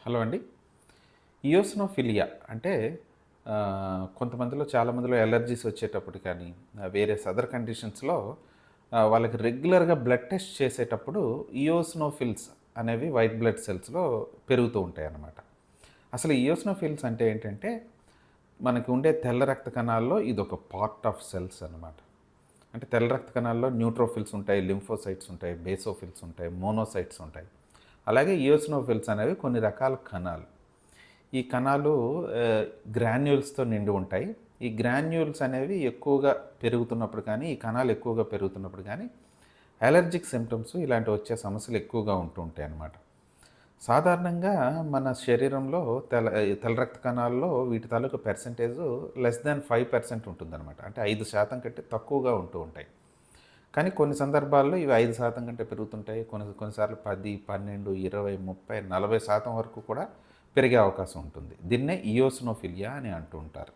Hello అండి. ఇయోసినోఫిలియా అంటే కొంతమందిలో చాలామందిలో ఎలర్జీస్ వచ్చేటప్పుడు కానీ, వేరే అదర్ కండిషన్స్‌లో వాళ్ళకి రెగ్యులర్‌గా బ్లడ్ టెస్ట్ చేసేటప్పుడు ఇయోసినోఫిల్స్ అనేవి వైట్ బ్లడ్ సెల్స్‌లో పెరుగుతూ ఉంటాయన్నమాట. అసలు ఇయోసినోఫిల్స్ అంటే ఏంటంటే, మనకి ఉండే తెల్ల రక్త కణాల్లో ఇదొక పార్ట్ ఆఫ్ సెల్స్ అన్నమాట. అంటే తెల్ల రక్త కణాల్లో న్యూట్రోఫిల్స్ ఉంటాయి, లింఫోసైట్స్ ఉంటాయి, బేసోఫిల్స్ ఉంటాయి, మోనోసైట్స్ ఉంటాయి. అలాగే ఇయోసినోఫిల్స్ అనేవి కొన్ని రకాల కణాలు. ఈ కణాలు గ్రాన్యూల్స్‌తో నిండి ఉంటాయి. ఈ గ్రాన్యూల్స్ అనేవి ఎక్కువగా పెరుగుతున్నప్పుడు కానీ, ఈ కణాలు ఎక్కువగా పెరుగుతున్నప్పుడు కానీ, అలర్జిక్ సింప్టమ్స్ ఇలాంటివి వచ్చే సమస్యలు ఎక్కువగా ఉంటూ ఉంటాయన్నమాట. సాధారణంగా మన శరీరంలో తెల్ల రక్త కణాల్లో వీటి తాలూకు పర్సెంటేజు లెస్ దాన్ 5% ఉంటుందన్నమాట. అంటే 5% కంటే తక్కువగా ఉంటూ ఉంటాయి. కానీ కొన్ని సందర్భాల్లో ఇవి 5% కంటే పెరుగుతుంటాయి. కొన్నిసార్లు 10, 12, 20, 30, 40% వరకు కూడా పెరిగే అవకాశం ఉంటుంది. దీన్నే ఇయోసినోఫిలియా అని అంటూ ఉంటారు.